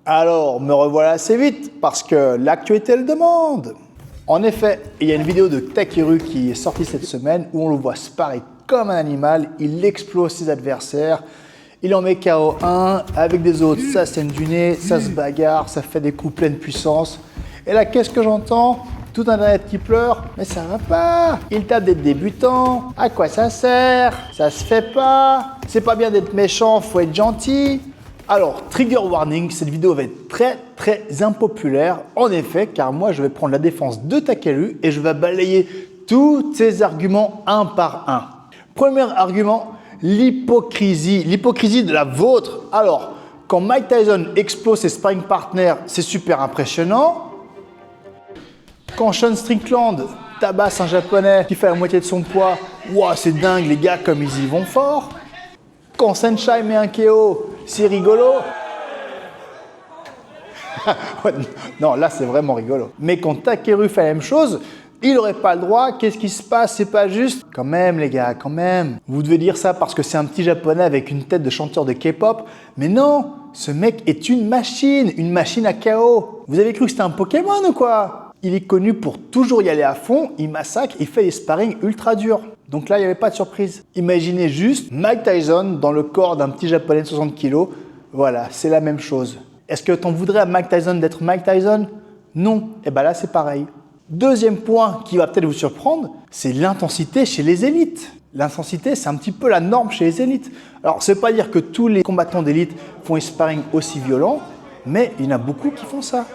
Alors, me revoilà assez vite parce que l'actualité le demande. En effet, il y a une vidéo de Takeru qui est sortie cette semaine où on le voit sparer comme un animal, il explose ses adversaires, il en met KO 1 avec des autres, ça saigne du nez, ça se bagarre, ça fait des coups pleine puissance. Et là, qu'est-ce que j'entends? Tout internet qui pleure, mais ça va pas, il tape des débutants, à quoi ça sert? Ça se fait pas, c'est pas bien d'être méchant, faut être gentil. Alors, trigger warning, cette vidéo va être très impopulaire, en effet, car moi je vais prendre la défense de Takeru et je vais balayer tous ses arguments un par un. Premier argument, l'hypocrisie de la vôtre. Alors, quand Mike Tyson explose ses sparring partners, c'est super impressionnant. Quand Sean Strickland tabasse un japonais qui fait la moitié de son poids, wow, c'est dingue les gars comme ils y vont fort. Quand Senshai met un KO, c'est rigolo. Non, là c'est vraiment rigolo. Mais quand Takeru fait la même chose, il n'aurait pas le droit. Qu'est-ce qui se passe? C'est pas juste. Quand même les gars, quand même. Vous devez dire ça parce que c'est un petit japonais avec une tête de chanteur de K-pop. Mais non, ce mec est une machine à KO. Vous avez cru que c'était un Pokémon ou quoi? Il est connu pour toujours y aller à fond, il massacre, il fait des sparring ultra durs. Donc là, il n'y avait pas de surprise. Imaginez juste Mike Tyson dans le corps d'un petit japonais de 60 kg. Voilà, c'est la même chose. Est-ce que t'en voudrais à Mike Tyson d'être Mike Tyson? Non. Et bien là, c'est pareil. Deuxième point qui va peut-être vous surprendre, c'est l'intensité chez les élites. L'intensité, c'est un petit peu la norme chez les élites. Alors, ça ne veut pas dire que tous les combattants d'élite font des sparring aussi violents, mais il y en a beaucoup qui font ça.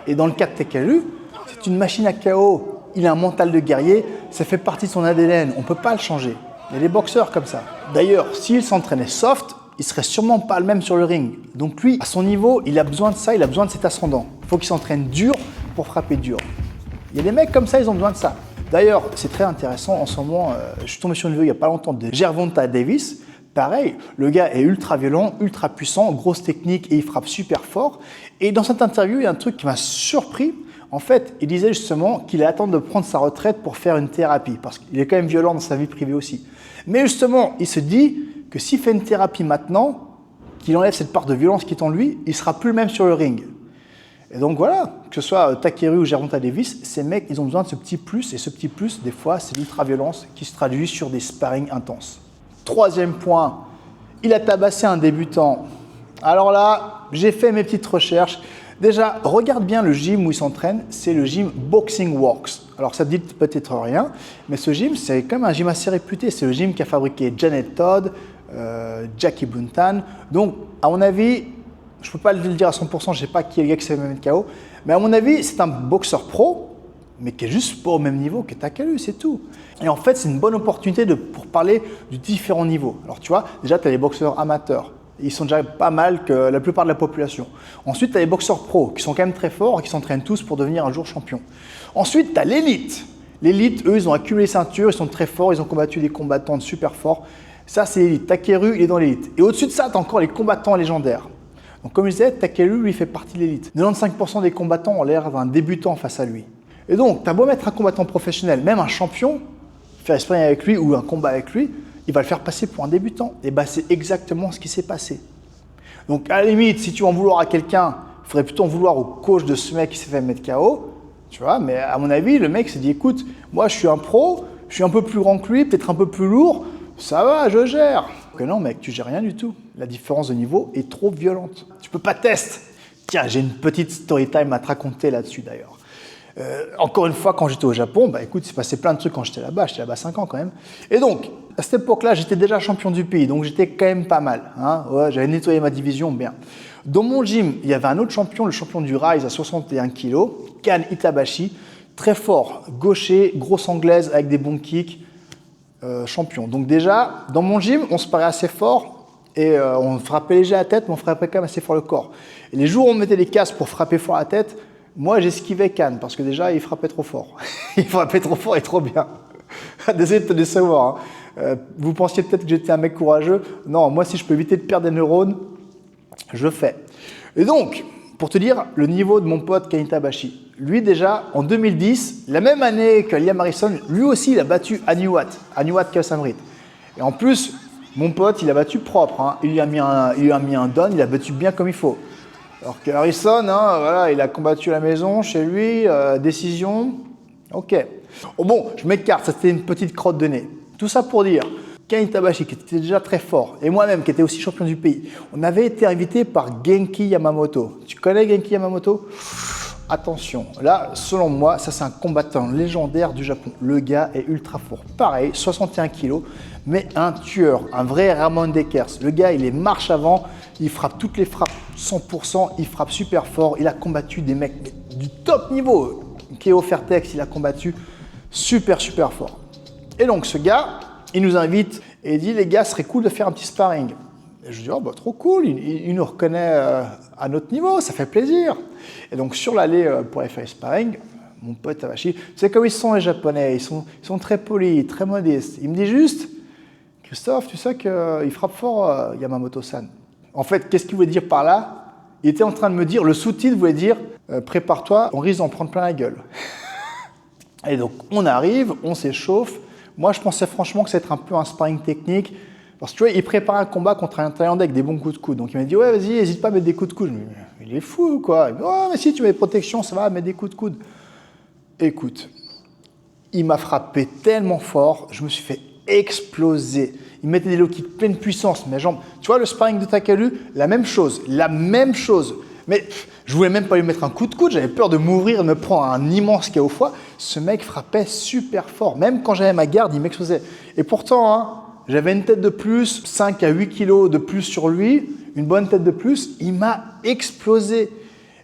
Et dans le cas de Takeru, c'est une machine à KO. Il a un mental de guerrier, ça fait partie de son ADN, on ne peut pas le changer. Il y a des boxeurs comme ça. D'ailleurs, s'il s'entraînait soft, il serait sûrement pas le même sur le ring. Donc lui, à son niveau, il a besoin de ça, il a besoin de cet ascendant. Il faut qu'il s'entraîne dur pour frapper dur. Il y a des mecs comme ça, ils ont besoin de ça. D'ailleurs, c'est très intéressant, en ce moment, je suis tombé sur une vidéo il n'y a pas longtemps de Gervonta Davis. Pareil, le gars est ultra violent, ultra puissant, grosse technique et il frappe super fort. Et dans cette interview, il y a un truc qui m'a surpris. En fait, il disait justement qu'il attend de prendre sa retraite pour faire une thérapie, parce qu'il est quand même violent dans sa vie privée aussi. Mais justement, il se dit que s'il fait une thérapie maintenant, qu'il enlève cette part de violence qui est en lui, il ne sera plus le même sur le ring. Et donc voilà, que ce soit Takeru ou Gervonta Davis, ces mecs, ils ont besoin de ce petit plus, et ce petit plus, des fois, c'est l'ultra-violence qui se traduit sur des sparring intenses. Troisième point, il a tabassé un débutant. Alors là, j'ai fait mes petites recherches. Déjà, regarde bien le gym où il s'entraîne, c'est le gym Boxing Works. Alors ça te dit peut-être rien, mais ce gym, c'est quand même un gym assez réputé. C'est le gym qui a fabriqué Janet Todd, Jackie Buntan. Donc, à mon avis, je ne peux pas le dire à 100%, je ne sais pas qui est le gars qui s'est même KO, mais à mon avis, c'est un boxeur pro, mais qui est juste pas au même niveau que Takeru, c'est tout. Et en fait, c'est une bonne opportunité pour parler du différents niveaux. Alors tu vois, déjà, tu as les boxeurs amateurs. Ils sont déjà pas mal que la plupart de la population. Ensuite, tu as les boxeurs pros qui sont quand même très forts et qui s'entraînent tous pour devenir un jour champion. Ensuite, tu as l'élite. L'élite, eux, ils ont accumulé les ceintures, ils sont très forts, ils ont combattu des combattants super forts. Ça, c'est l'élite. Takeru, il est dans l'élite. Et au-dessus de ça, tu as encore les combattants légendaires. Donc, comme je disais, Takeru, lui, fait partie de l'élite. 95% des combattants ont l'air d'un débutant face à lui. Et donc, tu as beau mettre un combattant professionnel, même un champion, faire un sparring avec lui ou un combat avec lui, il va le faire passer pour un débutant. Et bien, c'est exactement ce qui s'est passé. Donc, à la limite, si tu veux en vouloir à quelqu'un, il faudrait plutôt en vouloir au coach de ce mec qui s'est fait mettre KO. Tu vois, mais à mon avis, le mec s'est dit, écoute, moi, je suis un pro, je suis un peu plus grand que lui, peut-être un peu plus lourd, ça va, je gère. Que non, mec, tu gères rien du tout. La différence de niveau est trop violente. Tu peux pas tester. Tiens, j'ai une petite story time à te raconter là-dessus, d'ailleurs. Encore une fois, quand j'étais au Japon, bah écoute, il s'est passé plein de trucs quand j'étais là-bas 5 ans quand même. Et donc, à cette époque-là, j'étais déjà champion du pays, donc j'étais quand même pas mal. Hein, ouais, j'avais nettoyé ma division bien. Dans mon gym, il y avait un autre champion, le champion du Rise à 61 kg, Kan Itabashi, très fort, gaucher, grosse anglaise avec des bons kicks, champion. Donc déjà, dans mon gym, on se parait assez fort et on frappait léger à la tête, mais on frappait quand même assez fort le corps. Et les jours où on mettait les casques pour frapper fort à la tête, moi, j'esquivais Kan parce que déjà, il frappait trop fort. Il frappait trop fort et trop bien. Désolé de te décevoir. Hein. Vous pensiez peut-être que j'étais un mec courageux. Non, moi, si je peux éviter de perdre des neurones, je le fais. Et donc, pour te dire le niveau de mon pote Kan Itabashi, lui déjà, en 2010, la même année que Liam Harrison, lui aussi, il a battu Anuat Kasamrit. Et en plus, mon pote, il a battu propre. Hein. Il lui a mis un down, il a battu bien comme il faut. Alors que Harrison, hein, voilà, il a combattu à la maison, chez lui, décision, ok. Oh bon, je m'écarte, ça c'était une petite crotte de nez. Tout ça pour dire, Ken Itabashi, qui était déjà très fort, et moi-même, qui était aussi champion du pays, on avait été invités par Genki Yamamoto. Tu connais Genki Yamamoto? Attention, là, selon moi, ça c'est un combattant légendaire du Japon. Le gars est ultra fort. Pareil, 61 kilos, mais un tueur, un vrai Ramon Dekers. Le gars, il est marche avant, il frappe toutes les frappes 100%, il frappe super fort. Il a combattu des mecs du top niveau. Keo Fairtex, il a combattu super fort. Et donc ce gars, il nous invite et il dit les gars, ce serait cool de faire un petit sparring. Et je dis oh bah trop cool, il nous reconnaît à notre niveau, ça fait plaisir. Et donc sur l'allée pour aller faire le sparring, mon pote Tabashi, tu sais comme ils sont les Japonais, ils sont très polis, très modestes. Il me dit juste Christophe, tu sais qu'il frappe fort Yamamoto-san. En fait, qu'est-ce qu'il voulait dire par là? Il était en train de me dire, le sous-titre voulait dire prépare-toi, on risque d'en prendre plein la gueule. Et donc on arrive, on s'échauffe. Moi je pensais franchement que c'était un peu un sparring technique. Parce que tu vois, il prépare un combat contre un Thaïlandais avec des bons coups de coude. Donc il m'a dit ouais vas-y, n'hésite pas à mettre des coups de coude. Il est fou quoi. Il me dit, ouais mais si tu mets des protections, ça va, mettre des coups de coude. Écoute, il m'a frappé tellement fort, je me suis fait exploser. Il mettait des low kicks pleine puissance, mes jambes. Tu vois le sparring de Takeru, la même chose. Mais je voulais même pas lui mettre un coup de coude, j'avais peur de m'ouvrir, de me prendre un immense KO au foie. Ce mec frappait super fort. Même quand j'avais ma garde, il m'explosait. Et pourtant, hein, j'avais une tête de plus, 5 à 8 kilos de plus sur lui, une bonne tête de plus, il m'a explosé.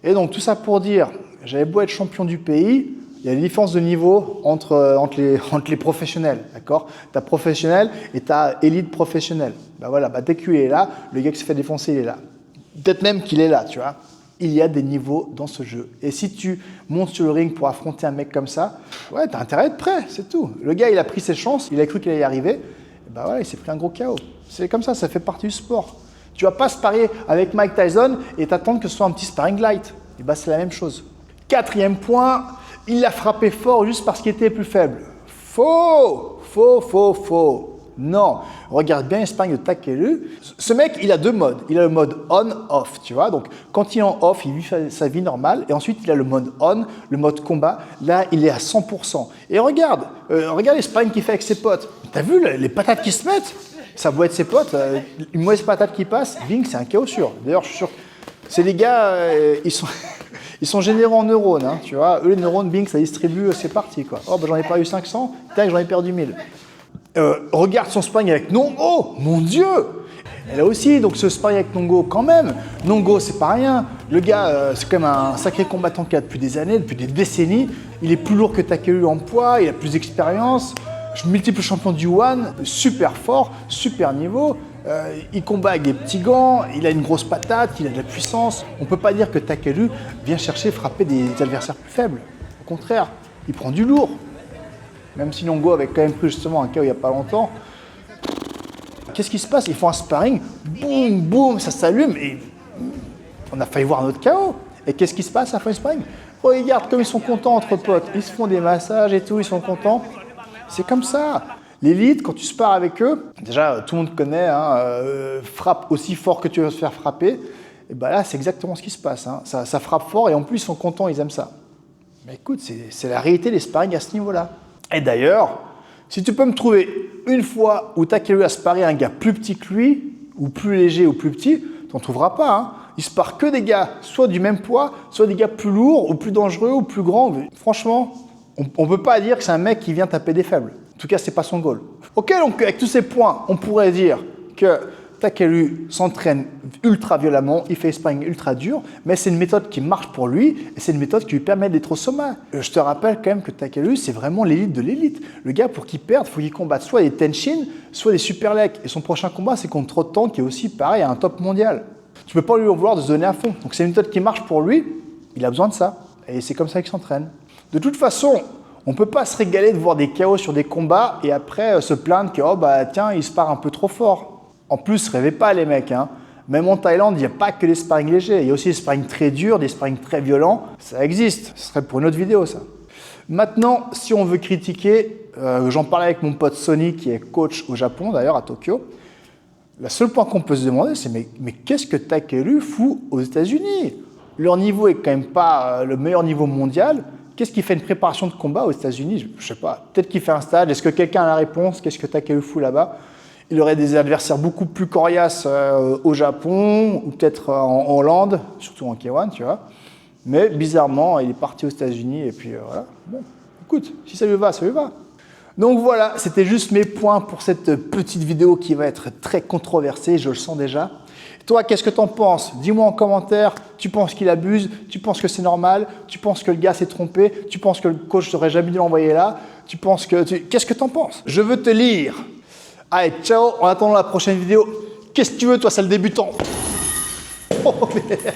Et donc tout ça pour dire, j'avais beau être champion du pays, il y a des différences de niveau entre les professionnels, d'accord? Tu as professionnel et tu as élite professionnel. Ben voilà, dès qu'il est là, le gars qui se fait défoncer, il est là. Peut-être même qu'il est là, tu vois. Il y a des niveaux dans ce jeu. Et si tu montes sur le ring pour affronter un mec comme ça, ouais, tu as intérêt à être prêt, c'est tout. Le gars, il a pris ses chances, il a cru qu'il allait y arriver. Ben voilà, il s'est pris un gros KO. C'est comme ça fait partie du sport. Tu vas pas sparer avec Mike Tyson et t'attendre que ce soit un petit sparring light. Et ben c'est la même chose. 4e point, il l'a frappé fort juste parce qu'il était plus faible. Faux. Non, regarde bien les sparring de Takeru. Ce mec, il a 2 modes. Il a le mode on-off, tu vois. Donc, quand il est en off, il vit sa vie normale. Et ensuite, il a le mode on, le mode combat. Là, il est à 100%. Et regarde les sparring qu'il fait avec ses potes. T'as vu les patates qu'ils se mettent? Ça doit être ses potes. Une mauvaise patate qui passe, Ving, c'est un chaos sûr. D'ailleurs, je suis sûr que c'est des gars, ils sont générés en neurones, hein, tu vois. Eux, les neurones, Bing, ça distribue, c'est parti, quoi. Oh, j'en ai pas eu 500, tac, j'en ai perdu 1000. Regarde son sparring avec Nongo, mon Dieu! Et là aussi, donc ce sparring avec Nongo, quand même. Nongo, c'est pas rien. Le gars, c'est quand même un sacré combattant qui a depuis des années, depuis des décennies. Il est plus lourd que Takeru en poids, il a plus d'expérience. Multiple champion du One, super fort, super niveau. Il combat avec des petits gants, il a une grosse patate, il a de la puissance. On ne peut pas dire que Takeru vient chercher frapper des adversaires plus faibles. Au contraire, il prend du lourd. Même si Nongo avait quand même pris justement un KO il n'y a pas longtemps. Qu'est-ce qui se passe? Ils font un sparring, boum, boum, ça s'allume et on a failli voir notre KO. Et qu'est-ce qui se passe à la fin du sparring? Regarde comme ils sont contents entre potes. Ils se font des massages et tout, ils sont contents. C'est comme ça. L'élite, quand tu spares avec eux, déjà tout le monde connaît, hein, frappe aussi fort que tu veux se faire frapper. Et ben là, c'est exactement ce qui se passe. Hein. Ça frappe fort et en plus, ils sont contents, ils aiment ça. Mais écoute, c'est la réalité des sparring à ce niveau-là. Et d'ailleurs, si tu peux me trouver une fois où Takeru a sparé un gars plus petit que lui, ou plus léger ou plus petit, tu n'en trouveras pas. Hein. Il spare que des gars soit du même poids, soit des gars plus lourds, ou plus dangereux, ou plus grands. Franchement, on ne peut pas dire que c'est un mec qui vient taper des faibles. En tout cas, ce n'est pas son goal. Ok, donc avec tous ces points, on pourrait dire que Takeru s'entraîne ultra violemment, il fait des sparring ultra dur, mais c'est une méthode qui marche pour lui et c'est une méthode qui lui permet d'être au sommet. Je te rappelle quand même que Takeru, c'est vraiment l'élite de l'élite. Le gars, pour qu'il perde, il faut qu'il combatte soit des Tenshin, soit des Super Lek. Et son prochain combat, c'est contre Trotton, qui est aussi pareil à un top mondial. Tu ne peux pas lui en vouloir de se donner à fond. Donc c'est une méthode qui marche pour lui, il a besoin de ça. Et c'est comme ça qu'il s'entraîne. De toute façon, on ne peut pas se régaler de voir des KO sur des combats et après se plaindre que oh, tiens, il spare un peu trop fort. En plus, rêvez pas les mecs. Hein. Même en Thaïlande, il n'y a pas que les sparring légers. Il y a aussi des sparring très durs, des sparring très violents. Ça existe. Ce serait pour une autre vidéo, ça. Maintenant, si on veut critiquer, j'en parlais avec mon pote Sonny, qui est coach au Japon, d'ailleurs, à Tokyo. Le seul point qu'on peut se demander, c'est mais qu'est-ce que Takeru fout aux États-Unis? Leur niveau est quand même pas le meilleur niveau mondial. Qu'est-ce qui fait une préparation de combat aux États-Unis? Je sais pas. Peut-être qu'il fait un stage. Est-ce que quelqu'un a la réponse? Qu'est-ce que Takeru fout là-bas? Il aurait des adversaires beaucoup plus coriaces au Japon ou peut-être en Hollande, surtout en K1, tu vois. Mais bizarrement, il est parti aux États-Unis et puis voilà. Bon, écoute, si ça lui va, ça lui va. Donc voilà, c'était juste mes points pour cette petite vidéo qui va être très controversée, je le sens déjà. Toi, qu'est-ce que tu en penses? Dis-moi en commentaire, tu penses qu'il abuse? Tu penses que c'est normal? Tu penses que le gars s'est trompé? Tu penses que le coach n'aurait jamais dû l'envoyer là? Tu penses que... Qu'est-ce que tu en penses? Je veux te lire. Allez, ciao, en attendant la prochaine vidéo. Qu'est-ce que tu veux, toi, sale débutant? Oh, merde.